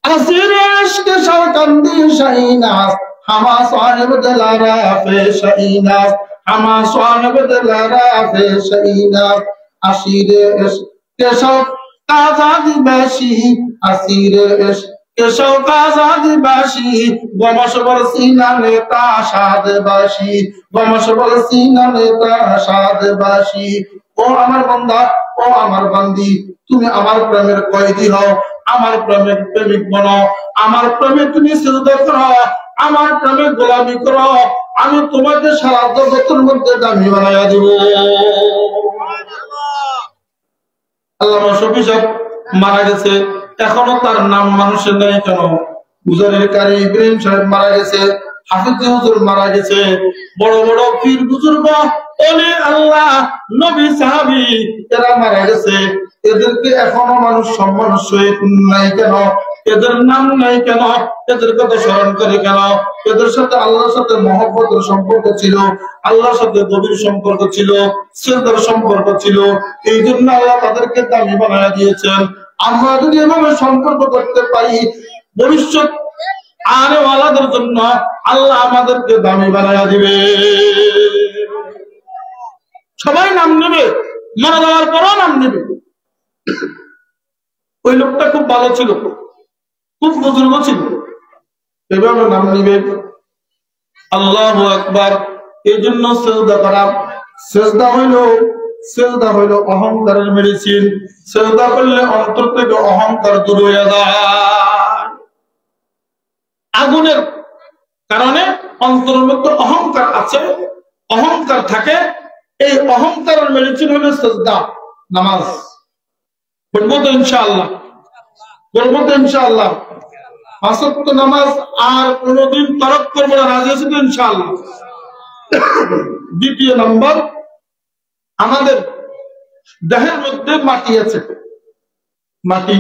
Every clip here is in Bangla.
اسیر عشق شوکندی شہیناز ہما صاحب دلارا فی شہیناز ہما صاحب دلارا فی شہیناز اسیر عشق شوک آزادی باشی اسیر عشق شوق آزادی باشی গমসবল সিনা নেতা সাদ বাসি গমসবল সিনা নেতা সাদ বাসি ও আমার বান্দা ও আমার বান্দি তুমি আমার প্রেমের কয়েদি হও আমার প্রেমের প্রেমিক বনো আমার প্রেমে তুমি সিজদা করো আমার প্রেমে গোলামি করো আমি তোমাকে সারা জগতের মধ্যে দামি বানায়া দেব আল্লামা শফি সাহেব মারা গেছে এখনো তার নাম মানুষের নাই কেন হুজুরের কারি ইব্রাহিম সাহেব মারা গেছে হাফিজ হুজুর মারা গেছে বড় বড় পীর বুজুর্গ ওলি আল্লাহ নবী সাহাবী এরা মারা গেছে এদেরকে এখনো মানুষ সম্মান সহিত নাই কেন এদের নাম নাই কেন এদের কথা স্মরণ করে কেন এদের সাথে আল্লাহর সাথে মহব্বতের সম্পর্ক ছিল আল্লাহর সাথে গভীর সম্পর্ক ছিল সিজদার সম্পর্ক ছিল এই জন্য আল্লাহ তাদেরকে দামি বানায়া দিয়েছেন আমরা যদি এভাবে সম্পর্ক করতে পারি ভবিষ্যৎ আনেওয়ালাদের জন্য আল্লাহ আমাদেরকে দামি বানায়া দিবে সবাই নাম নেবে মারা যাওয়ার পরও নাম নেবে ওই লোকটা খুব ভালো ছিল খুব বুজুর্গ ছিল এভাবে নাম নিবে আল্লাহু আকবার এই জন্য সিজদা করা সিজদা হইল অহংকারের মেডিসিন সিজদা করলে অন্তর থেকে অহংকার দূর হয়ে যায় আগুনের কারণে অন্তরের মধ্যে অহংকার আছে অহংকার থাকে এই অহংকারের মেডিসিন হলো সিজদা নামাজ পড়বো তো ইনশাআল্লাহ পাঁচ ওয়াক্ত নামাজ আর কোনদিন তরক করবো না রাজি আছি তো ইনশাআল্লাহ দ্বিতীয় নম্বর আমাদের দেহের মধ্যে মাটি আছে মাটি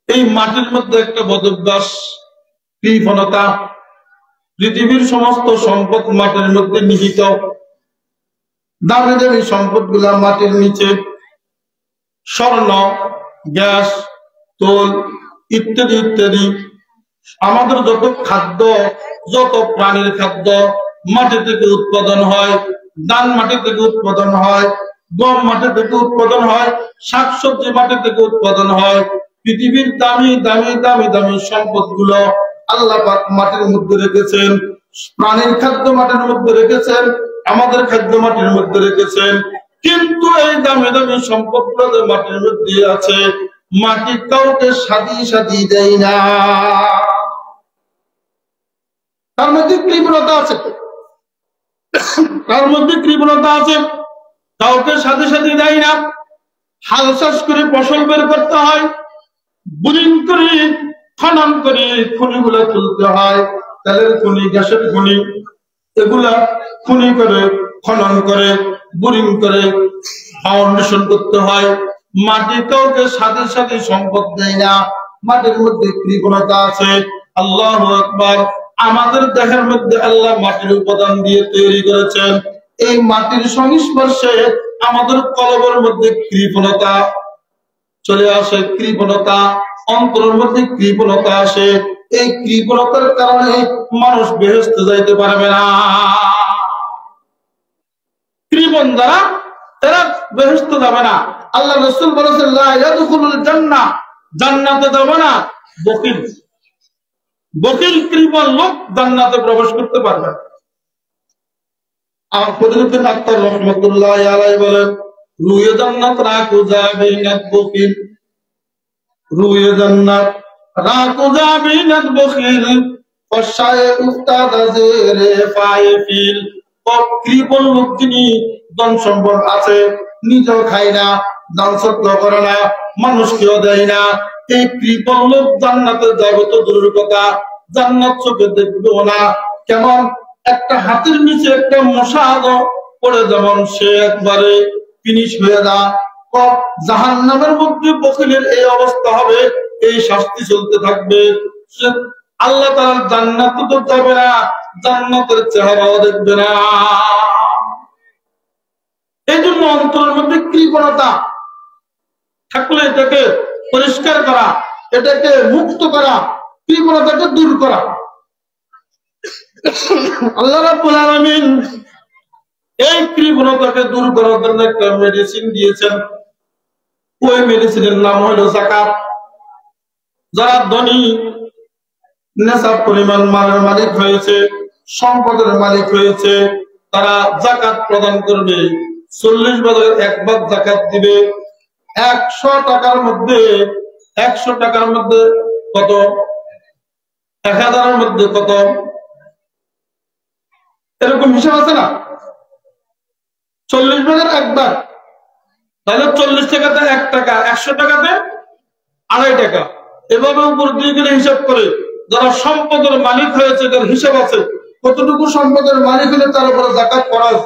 এই মাটির মধ্যে একটা বদভ্যাস কৃপণতা পৃথিবীর সমস্ত সম্পদ মাটির মধ্যে নিহিত দামি দামি সম্পদ গুলা মাটির নিচে স্বর্ণ গ্যাস তোল ইত্যাদি ইত্যাদি আমাদের যত খাদ্য যত প্রাণীর খাদ্য মাটি থেকে উৎপাদন হয় ধান মাটি থেকে উৎপাদন হয় গম মাটি থেকে উৎপাদন হয় শাকসবজি মাটি থেকে উৎপাদন হয় পৃথিবীর দামি দামি দামি দামি সম্পদ গুলো আল্লাহ পাক মাটির মধ্যে রেখেছেন প্রাণীর খাদ্য মাটির মধ্যে রেখেছেন আমাদের খাদ্য মাটির মধ্যে রেখেছেন কিন্তু এই দামি দামি সম্পদ গুলো মাটির মধ্যে আছে মাটি কাউকে সাথী দেয় না তার মধ্যে কৃপণতা আছে কাউকে সাথে দেয় না হাল চাষ করে ফসল বের করতে হয় বোরিং করে খনন করে খনিগুলা তুলতে হয় তেলের খনি গ্যাসের খনি এগুলা খনি করে খনন করে বোরিং করে ফাউন্ডেশন করতে হয় মাটি কাউকে সাথে সম্পদ দেয় না মাটির মধ্যে কৃপণতা আছে আল্লাহু আকবার আমাদের দেহের মধ্যে আল্লাহ মাটির উপাদান দিয়ে তৈরি করেছেন এই মাটির সংস্পর্শে আমাদের কলবের মধ্যে কৃপণতা চলে আসে কৃপণতা অন্তরের মধ্যে কৃপণতা আসে এই কৃপণতার কারণে মানুষ বেহেশতে যাইতে পারবে না কৃপণ দ্বারা এরা বেহেশতে যাবে না আল্লাহ রাসূল বলেছেন লা ইয়াদখুলুল জান্নাহ জান্নাতে যাবে না বকিল কৃপণ লোক জান্নাতে প্রবেশ করতে পারবে না ফজলুদ্দিন আখতার রাহমাতুল্লাহি আলাইহি বলেন রুয়ে জান্নাত রাখু যাবিনাত বকিল রুয়ে জান্নাত রাখু যাবিনাত বকিল ফশায়ে উস্তাদ জেরে ফাইফিল কৃপণ লোক যিনি ধন সম্পদ আছে নিজেও খায় না দান সত্য করে না মানুষকেও দেয় না এই কৃপণ লোক জান্নাতে যাবে তো দূরের কথা জান্নাত চোখে দেখবেও না কেমন একটা হাতের নিচে একটা মশা পড়ে যেমন সে একবারে ফিনিশ হয়ে যা জাহান্নামের মধ্যে বকিলের এই অবস্থা হবে এই শাস্তি চলতে থাকবে আল্লাহ তাআলা জান্নাতে তো যাবে না জান্নাতের চেহারাও দেখবে না এই জন্য অন্তরের মধ্যে কৃপণতা থাকলে এটাকে পরিষ্কার করা এটাকে মুক্ত করা, কৃপণতাকে দূর করা। আল্লাহ রাব্বুল আলামিন এই কৃপণতাকে দূর করার জন্য একটা মেডিসিন দিয়েছেন। ওই মেডিসিনের নাম হলো যাকাত। যারা ধনী, নেশাব পরিমাণ মালের মালিক হয়েছে, সম্পদের মালিক হয়েছে, তারা যাকাত প্রদান করবে। 40 ভাগের 1 ভাগ যাকাত দিবে। 100 টাকার মধ্যে কত? 1000-এর মধ্যে কত? এরকম হিসাব আছে না? 40 ভাগের 1 ভাগ, তাহলে 40 টাকাতে 1 টাকা, 100 টাকাতে 2.5 টাকা। এভাবে উপর দিয়ে গেলে হিসাব করে যারা সম্পদের মালিক হয়েছে তার হিসাব আছে কতটুকু সম্পদের মালিক হলে তার উপরে যাকাত ফরজ।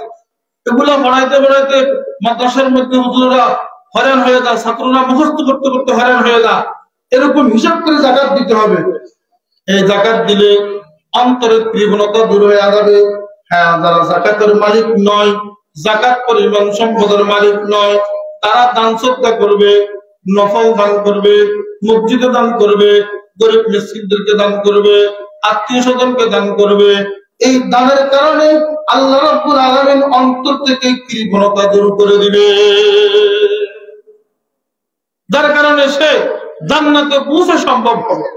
এগুলা পড়াইতে পড়াইতে মাদ্রাসার মধ্যে হুজুররা হয়রান হয়ে যায়, ছাত্ররা মুখস্থ করতে করতে হয়রান হয়ে যায়। এরকম হিসাব করে যাকাত দিতে হবে। এই যাকাত দিলে অন্তরের কৃপণতা দূর হয়ে যাবে। হ্যাঁ, যারা যাকাতের মালিক নয়, যাকাত পরিমাণ সম্পদের মালিক নয়, তারা দান সদকা করবে, নফল দান করবে, মসজিদে দান করবে, গরিব মিসকিনদেরকে দান করবে, আত্মীয় স্বজনকে দান করবে। এই দানের কারণে আল্লাহ রাব্বুল আলামিন অন্তর থেকে কৃপণতা দূর করে দিবে, যার কারণে সে জান্নাতে পৌঁছা সম্ভব হবে।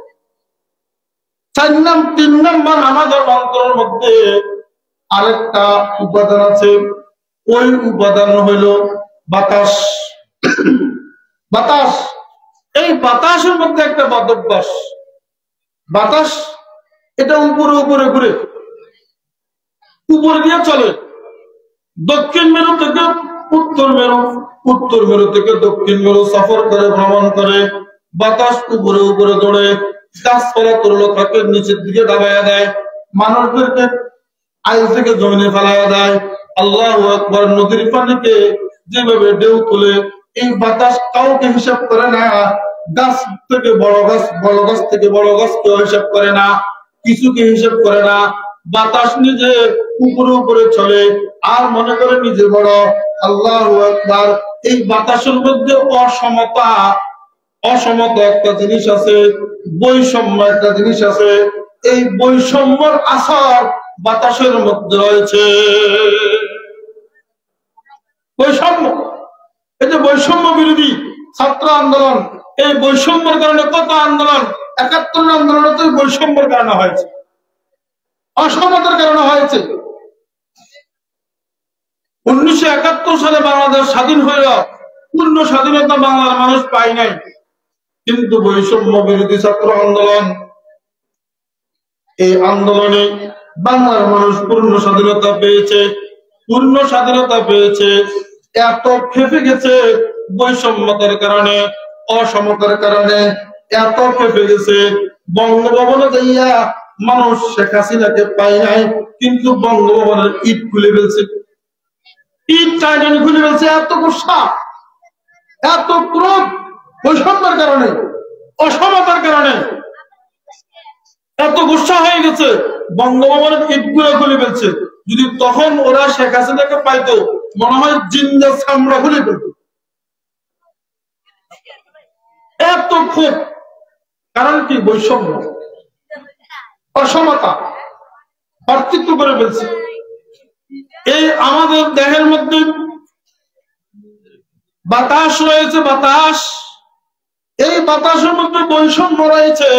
3 নম্বর, আমাদের অন্তরের মধ্যে আরেকটা উপাদান আছে। ওই উপাদান হইল বাতাস। বাতাস, এই বাতাসের মধ্যে একটা বদভ্যাস। বাতাস এটা উপরে উপরে ঘুরে, উপর দিয়ে চলে। দক্ষিণ মেরু থেকে উত্তর মেরু, উত্তর মেরু থেকে দক্ষিণ মেরু সফর করে, ভ্রমণ করে। বাতাস উপরে উপরে দৌড়ে, গাছপালা তরুলতাকে নিচের দিকে দাবাইয়া দেয়, মানুষদেরকে আইল থেকে জমিনে ফেলাইয়া দেয়। আল্লাহু আকবার। নদীর পানিকে যেভাবে ঢেউ তুলে, এই বাতাস কাউকে হিসাব করে না। গাছ থেকে বড় গাছ, বড় গাছ থেকে বড় গাছ কেউ হিসাব করে না, কিছুকে হিসাব করে না। বাতাস নিজে উপরে উপরে চলে আর মনে করে নিজে বড়। আল্লাহু আকবার। এই বাতাসের মধ্যে অসমতা একটা জিনিস আছে, বৈষম্য একটা জিনিস আছে। এই বৈষম্যর আসর বাতাসের মধ্যে রয়েছে। বৈষম্য, এই যে বৈষম্য বিরোধী ছাত্র আন্দোলন, এই বৈষম্যের কারণে কত আন্দোলন, 71 আন্দোলন তো বৈষম্যের কারণে হয়েছে, অসমতার কারণে হয়েছে। 1971 সালে বাংলাদেশ স্বাধীন হইল, পূর্ণ স্বাধীনতা বাংলার মানুষ পায় নাই, কিন্তু বৈষম্য বিরোধী ছাত্র আন্দোলন, এই আন্দোলনে বাংলার মানুষ পূর্ণ স্বাধীনতা পেয়েছে। পূর্ণ স্বাধীনতা পেয়েছে, এত ফেঁপে গেছে বৈষম্যতার কারণে, অসমতার কারণে এত ফেঁপে গেছে। বঙ্গভবনে যাইয়া মানুষ শেখ হাসিনাকে পায় নাই, কিন্তু বঙ্গভবনের ইট খুলে ফেলছে, ইট টাইটানি খুলে ফেলছে। এত গুসা, এত ক্রোধ বৈষম্যের কারণে, অসমতার কারণে এত গুসা হয়ে গেছে, বঙ্গভবনের ইট খুলে ফেলছে। যদি তখন ওরা শেখ হাসিনাকে পাইতো, মনে হয় জিন্দা চামড়া খুলে ফেলত। এত ক্ষোভ, কারণ কি? বৈষম্য, অসমতা, পার্থক্য করে ফেলছে। এই আমাদের দেহের মধ্যে বাতাস রয়েছে, বাতাস, এই বাতাসের মধ্যে বৈষম্য রয়েছে,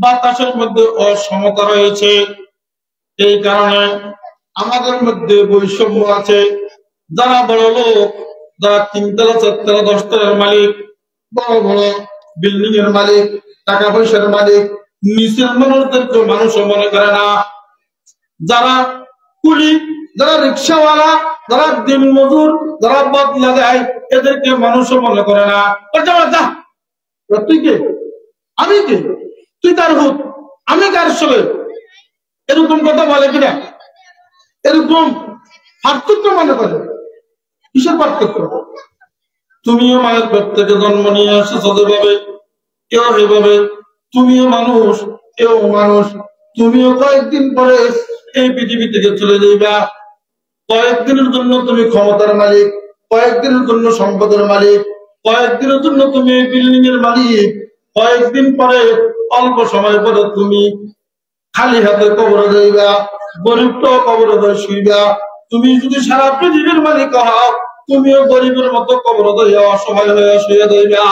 বাতাসের মধ্যে অসমতা রয়েছে। এই কারণে আমাদের মধ্যে বৈষম্য আছে। যারা বড় লোক, যারা 3 তলা 4 তলা 10 তলার মালিক, বড় বড় বিল্ডিং এর মালিক, টাকা পয়সার মালিক, নিচের মানুষদেরকে মানুষ মনে করে না। যারা কুলি, যারা রিক্সাওয়ালা, যারা দিন মজুর, যারা বদলা দেয়, এদেরকে মানুষ মনে করে না। তুই কে, আমি কে, তুই তার হুত, আমি কার ছেলে, এরকম কথা বলে কিনা? এরকম পার্থক্য মনে করে। কিসের পার্থক্য? তুমিও মায়ের পেট থেকে জন্ম নিয়ে এসেছো যেভাবে, কেউ এভাবে, তুমিও মানুষ, কেউ মানুষ। তুমিও কয়েকদিন পরে এই পৃথিবী থেকে চলে যাইবা। কয়েকদিনের জন্য তুমি ক্ষমতার মালিক, কয়েকদিনের জন্য সম্পদের মালিক, কয়েকদিনের জন্য তুমি এই বিল্ডিং এর মালিক, কয়েকদিন পরে অল্প সময় পরে তুমি খালি হাতে কবরে যাইবা, গরিবটাও কবরে যাই শুইবা। তুমি যদি সারা পৃথিবীর মালিক হও, তুমিও গরিবের মতো কবরে যাইয়া অসহায় হয়ে শুয়ে যাইবা।